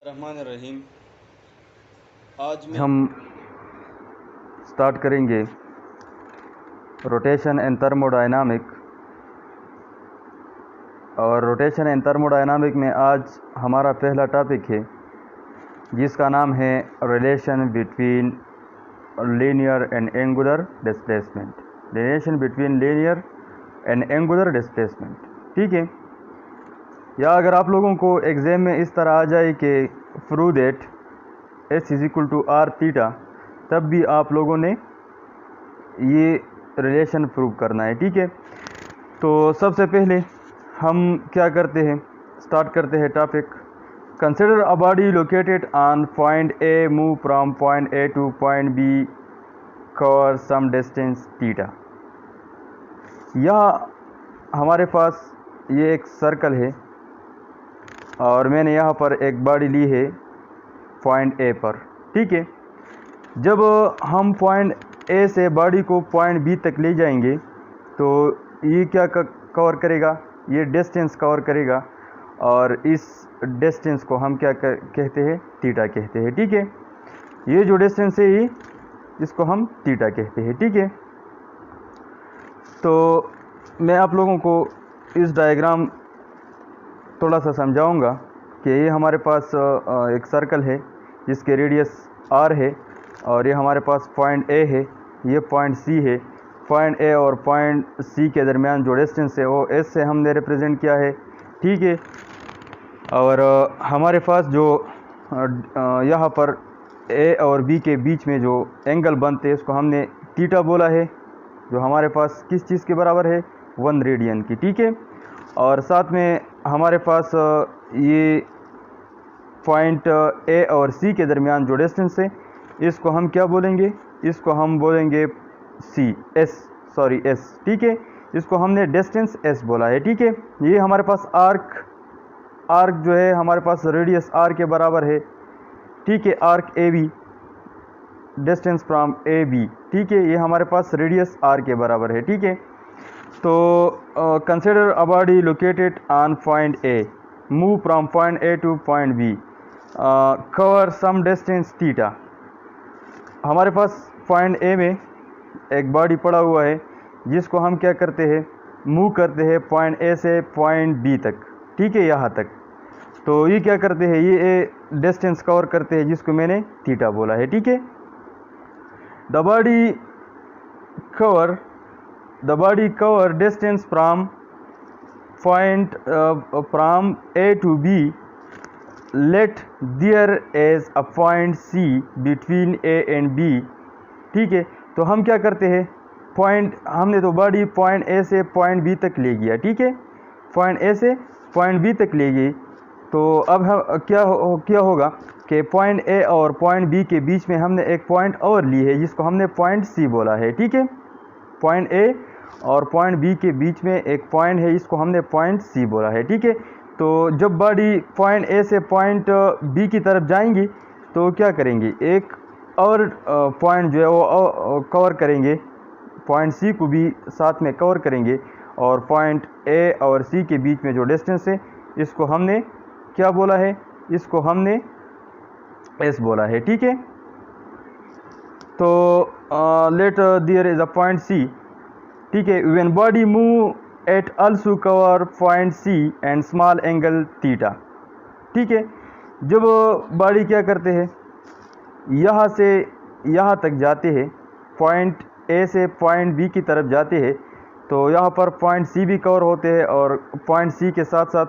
रहमान। आज मैं हम स्टार्ट करेंगे रोटेशन एंड थर्मोडायनामिक। और रोटेशन एंड थर्मोडायनामिक में आज हमारा पहला टॉपिक है जिसका नाम है relation between linear and angular displacement. Relation between linear and angular displacement, ठीक है। या अगर आप लोगों को एग्ज़ाम में इस तरह आ जाए कि prove that S is equal to R theta, तब भी आप लोगों ने ये रिलेशन प्रूव करना है, ठीक है। तो सबसे पहले हम क्या करते हैं, स्टार्ट करते हैं topic. Consider a body located on point A move from point A to point B cover some distance theta. यह हमारे पास ये एक सर्कल है और मैंने यहाँ पर एक बॉडी ली है पॉइंट ए पर, ठीक है। जब हम पॉइंट ए से बॉडी को पॉइंट बी तक ले जाएंगे तो ये क्या कवर करेगा, ये डिस्टेंस कवर करेगा और इस डिस्टेंस को हम क्या कहते हैं, थीटा कहते हैं, ठीक है। ये जो डिस्टेंस है ये इसको हम थीटा कहते हैं, ठीक है। तो मैं आप लोगों को इस डायग्राम थोड़ा सा समझाऊंगा कि ये हमारे पास एक सर्कल है जिसके रेडियस आर है और ये हमारे पास पॉइंट ए है, ये पॉइंट सी है। पॉइंट ए और पॉइंट सी के दरमियान जो डिस्टेंस है वो एस से हमने रिप्रेजेंट किया है, ठीक है। और हमारे पास जो यहाँ पर ए और बी के बीच में जो एंगल बनते हैं उसको हमने थीटा बोला है, जो हमारे पास किस चीज़ के बराबर है, 1 रेडियन की, ठीक है। और साथ में हमारे पास ये पॉइंट ए और सी के दरमियान जो डिस्टेंस है इसको हम क्या बोलेंगे, इसको हम बोलेंगे एस, ठीक है। इसको हमने डिस्टेंस एस बोला है, ठीक है। ये हमारे पास आर्क जो है हमारे पास रेडियस आर के बराबर है, ठीक है। Arc A B, distance from A B, ठीक है, ये हमारे पास रेडियस आर के बराबर है, ठीक है। तो consider a body located on point A move from point A to point B cover some distance theta. हमारे पास पॉइंट ए में एक बॉडी पड़ा हुआ है जिसको हम क्या करते हैं, मूव करते हैं पॉइंट ए से पॉइंट बी तक, ठीक है, यहाँ तक। तो ये क्या करते हैं, ये डिस्टेंस कवर करते हैं जिसको मैंने थीटा बोला है, ठीक है। The body cover distance from point from A to B, let there is a point C between A and B, ठीक है। तो हम क्या करते हैं, हमने तो बॉडी पॉइंट ए से पॉइंट बी तक ले गया, ठीक है, पॉइंट ए से पॉइंट बी तक ले गई। तो अब हम क्या होगा कि पॉइंट ए और पॉइंट बी के बीच में हमने एक पॉइंट और ली है जिसको हमने पॉइंट सी बोला है, ठीक है। पॉइंट ए और पॉइंट बी के बीच में एक पॉइंट है, इसको हमने पॉइंट सी बोला है, ठीक है। तो जब बॉडी पॉइंट ए से पॉइंट बी की तरफ जाएंगी तो क्या करेंगे, एक और पॉइंट जो है वो कवर करेंगे, पॉइंट सी को भी साथ में कवर करेंगे और पॉइंट ए और सी के बीच में जो डिस्टेंस है इसको हमने क्या बोला है, इसको हमने एस बोला है, ठीक है। तो let there is a point C, ठीक है। When body move at also cover point C and small angle theta, ठीक है। जब बॉडी क्या करते हैं, यहाँ से यहाँ तक जाते हैं, पॉइंट ए से पॉइंट बी की तरफ जाते हैं, तो यहाँ पर पॉइंट सी भी कवर होते हैं और पॉइंट सी के साथ साथ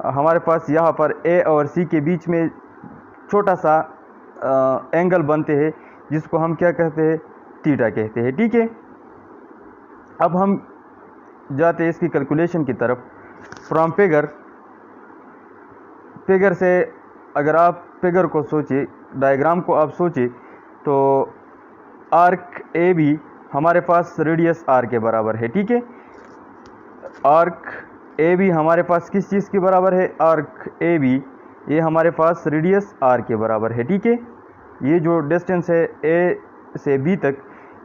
हमारे पास यहाँ पर ए और सी के बीच में छोटा सा एंगल बनते हैं जिसको हम क्या कहते हैं, थीटा कहते हैं, ठीक है। अब हम जाते हैं इसकी कैलकुलेशन की तरफ। फ्रॉम फिगर से अगर आप फिगर को सोचिए, डायग्राम को आप सोचिए, तो आर्क ए बी हमारे पास रेडियस आर के बराबर है, ठीक है। आर्क ए बी हमारे पास किस चीज़ के बराबर है, आर्क ए बी ये हमारे पास रेडियस आर के बराबर है, ठीक है। ये जो डिस्टेंस है ए से बी तक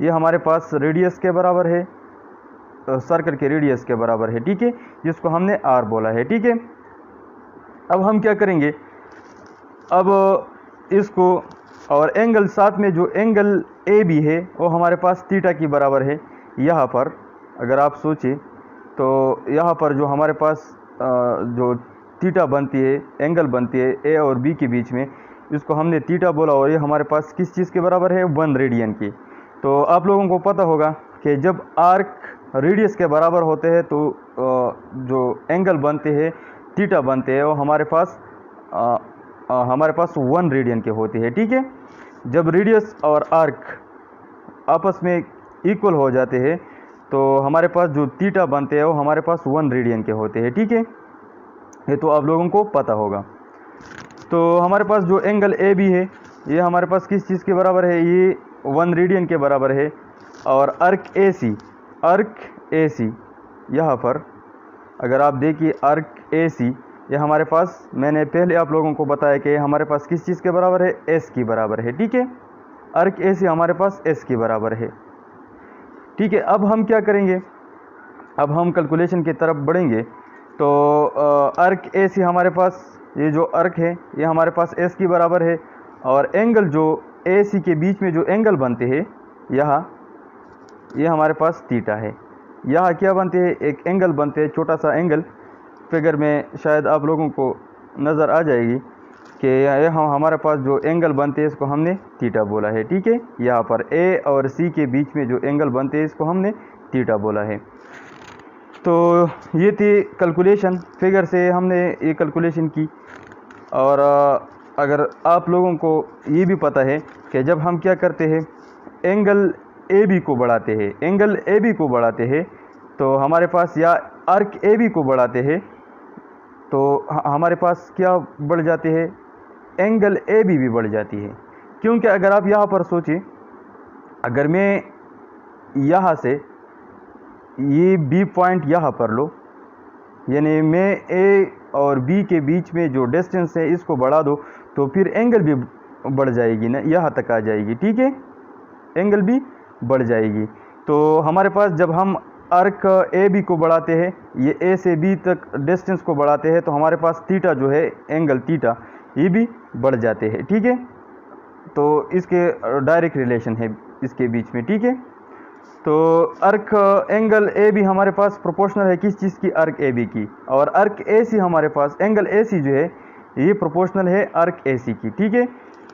ये हमारे पास रेडियस के बराबर है, सर्कल के रेडियस के बराबर है, ठीक है, जिसको हमने आर बोला है, ठीक है। अब हम क्या करेंगे, अब इसको और एंगल साथ में जो एंगल ए बी है वो हमारे पास थीटा की बराबर है। यहाँ पर अगर आप सोचें तो यहाँ पर जो हमारे पास जो थीटा बनती है, एंगल बनती है ए और बी के बीच में, इसको हमने थीटा बोला और ये हमारे पास किस चीज़ के बराबर है, 1 रेडियन की। तो आप लोगों को पता होगा कि जब आर्क रेडियस के बराबर होते हैं तो जो एंगल बनते हैं, थीटा बनते हैं, वो हमारे पास 1 रेडियन के होते हैं। ठीक है, जब रेडियस और आर्क आपस में इक्वल हो जाते हैं तो हमारे पास जो थीटा बनते हैं वो हमारे पास 1 रेडियन के होते हैं। ठीक है, ये तो आप लोगों को पता होगा। तो हमारे पास जो एंगल ए बी है ये हमारे पास किस चीज़ के बराबर है, ये 1 रेडियन के बराबर है। और अर्क ए सी यहाँ पर अगर आप देखिए अर्क ए सी ये हमारे पास, मैंने पहले आप लोगों को बताया कि हमारे पास किस चीज़ के बराबर है, एस की बराबर है। ठीक है, अर्क ए सी हमारे पास एस की बराबर है। ठीक है, अब हम क्या करेंगे, अब हम कैलकुलेशन की तरफ बढ़ेंगे। तो अर्क ए सी हमारे पास, ये जो अर्क है ये हमारे पास एस की बराबर है और एंगल जो ए सी के बीच में जो एंगल बनते हैं यहाँ, ये हमारे पास थीटा है। यहाँ क्या बनते हैं, एक एंगल बनते हैं, छोटा सा एंगल, फिगर में शायद आप लोगों को नज़र आ जाएगी कि यहाँ हमारे पास जो एंगल बनते हैं इसको हमने थीटा बोला है। ठीक है, यहाँ पर ए और सी के बीच में जो एंगल बनते हैं इसको हमने थीटा बोला है। तो ये थी कैलकुलेशन, फिगर से हमने ये कैलकुलेशन की। और अगर आप लोगों को ये भी पता है कि जब हम क्या करते हैं, एंगल ए बी को बढ़ाते हैं, तो हमारे पास, या आर्क ए बी को बढ़ाते हैं तो हमारे पास क्या बढ़ जाते हैं, एंगल ए बी भी बढ़ जाती है। क्योंकि अगर आप यहाँ पर सोचें, अगर मैं यहाँ से ये बी पॉइंट यहाँ पर लो, यानी मैं ए और बी के बीच में जो डिस्टेंस है इसको बढ़ा दो तो फिर एंगल भी बढ़ जाएगी ना, यहाँ तक आ जाएगी। ठीक है, एंगल भी बढ़ जाएगी। तो हमारे पास जब हम आर्क ए बी को बढ़ाते हैं, ये ए से बी तक डिस्टेंस को बढ़ाते हैं, तो हमारे पास थीटा जो है, एंगल थीटा, ये भी बढ़ जाते हैं। ठीक है, तो इसके डायरेक्ट रिलेशन है इसके बीच में। ठीक है, तो अर्क एंगल ए बी हमारे पास प्रोपोर्शनल है किस चीज़ की, अर्क ए बी की। और अर्क ए सी हमारे पास, एंगल ए सी जो है ये प्रोपोर्शनल है अर्क ए सी की। ठीक है,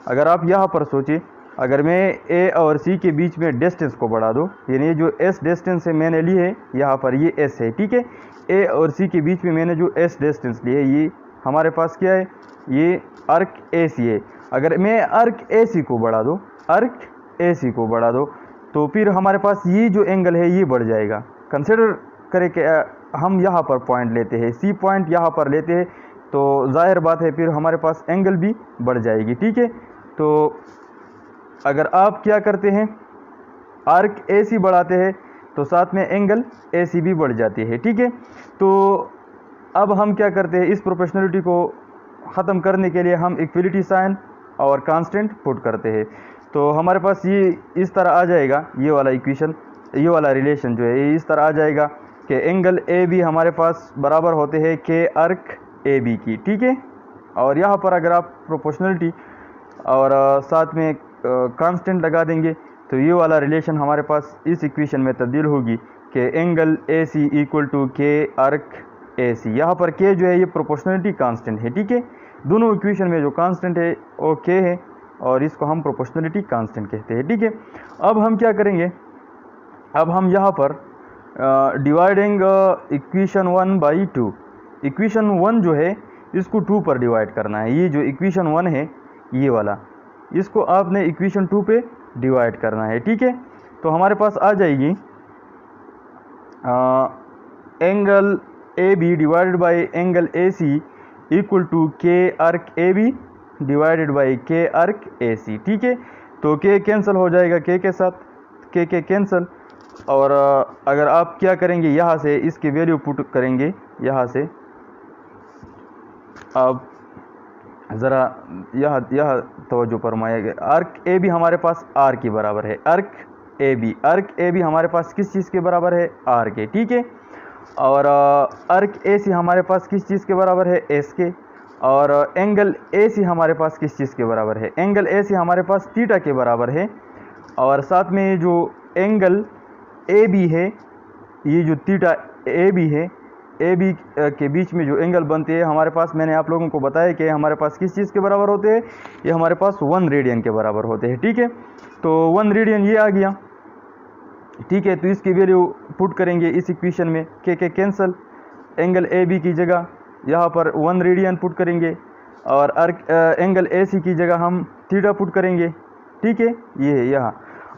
अगर आप यहाँ पर सोचिए, अगर मैं ए और सी के बीच में डिस्टेंस को बढ़ा दूँ, यानी जो एस डिस्टेंस है मैंने ली है यहाँ पर, ये एस है। ठीक है, ए और सी के बीच में मैंने जो एस डिस्टेंस ली है ये हमारे पास क्या है, ये अर्क ए सी है। अगर मैं अर्क ए सी को बढ़ा दूँ तो फिर हमारे पास ये जो एंगल है ये बढ़ जाएगा। कंसिडर करें कि हम यहाँ पर पॉइंट लेते हैं, सी पॉइंट यहाँ पर लेते हैं, तो जाहिर बात है फिर हमारे पास एंगल भी बढ़ जाएगी। ठीक है, तो अगर आप क्या करते हैं, आर्क ए सी बढ़ाते हैं तो साथ में एंगल ए सी भी बढ़ जाती है। ठीक है, तो अब हम क्या करते हैं, इस प्रोपोर्शनलिटी को ख़त्म करने के लिए हम इक्वलिटी साइन और कांस्टेंट पुट करते हैं। तो हमारे पास ये इस तरह आ जाएगा, ये वाला इक्वेशन, ये वाला रिलेशन जो है ये इस तरह आ जाएगा कि एंगल ए बी हमारे पास बराबर होते हैं के अर्क ए बी की। ठीक है, और यहाँ पर अगर आप प्रोपोर्शनलिटी और साथ में कांस्टेंट लगा देंगे तो ये वाला रिलेशन हमारे पास इस इक्वेशन में तब्दील होगी कि angle A C equal to K arc ए सी। यहाँ पर के जो है ये प्रोपोर्शनलिटी कांस्टेंट है। ठीक है, दोनों इक्वेशन में जो कांस्टेंट है वो के है और इसको हम प्रोपोर्शनलिटी कांस्टेंट कहते हैं। ठीक है, अब हम क्या करेंगे, अब हम यहाँ पर डिवाइडिंग इक्वेशन 1 बाई 2, इक्वेशन 1 जो है इसको 2 पर डिवाइड करना है। ये जो इक्वेशन 1 है ये वाला, इसको आपने इक्वेशन 2 पे डिवाइड करना है। ठीक है, तो हमारे पास आ जाएगी angle A B divided by angle A C equal to K arc A B divided by के अर्क ए सी। ठीक है, तो के कैंसिल हो जाएगा के साथ, के कैंसिल। और अगर आप क्या करेंगे, यहाँ से इसकी वैल्यू पुट करेंगे, यहाँ से अब ज़रा यहाँ तवज्जो फरमाइएगा। अर्क ए बी हमारे पास आर के बराबर है, अर्क ए बी हमारे पास किस चीज़ के बराबर है, आर के। ठीक है, और अर्क ए सी हमारे पास किस चीज़ के बराबर है, एस के। और एंगल ए सी हमारे पास किस चीज़ के बराबर है, एंगल ए सी हमारे पास थीटा के बराबर है। और साथ में जो एंगल ए बी है, ये जो थीटा ए बी है, ए बी के बीच में जो एंगल बनते हैं हमारे पास, मैंने आप लोगों को बताया कि हमारे पास किस चीज़ के बराबर होते हैं, ये हमारे पास 1 रेडियन के बराबर होते हैं। ठीक है, तो 1 रेडियन ये आ गया। ठीक है, तो इसकी वैल्यू पुट करेंगे इस इक्वेशन में, के कैंसल, एंगल ए बी की जगह यहाँ पर 1 रेडियन पुट करेंगे और एंगल ए सी की जगह हम थीटा पुट करेंगे। ठीक है, ये है यहाँ,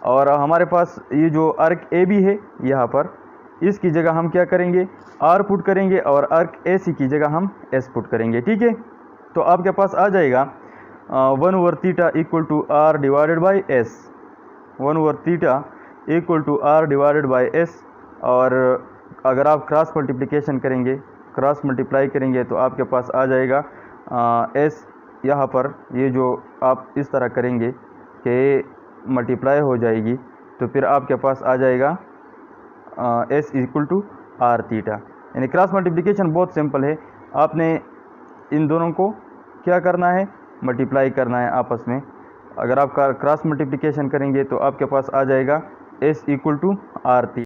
और हमारे पास ये जो आर्क ए बी है यहाँ पर, इसकी जगह हम क्या करेंगे, आर पुट करेंगे और आर्क ए सी की जगह हम एस पुट करेंगे। ठीक है, तो आपके पास आ जाएगा 1/θ equal to R divided by S, 1/θ equal to R divided by S. और अगर आप क्रॉस मल्टीप्लिकेशन करेंगे, क्रॉस मल्टीप्लाई करेंगे तो आपके पास आ जाएगा एस, यहाँ पर ये जो आप इस तरह करेंगे कि मल्टीप्लाई हो जाएगी, तो फिर आपके पास आ जाएगा S equal to R theta. यानी क्रॉस मल्टीप्लिकेशन बहुत सिंपल है, आपने इन दोनों को क्या करना है, मल्टीप्लाई करना है आपस में। अगर आप क्रॉस मल्टीप्लिकेशन करेंगे तो आपके पास आ जाएगा S equal to R theta.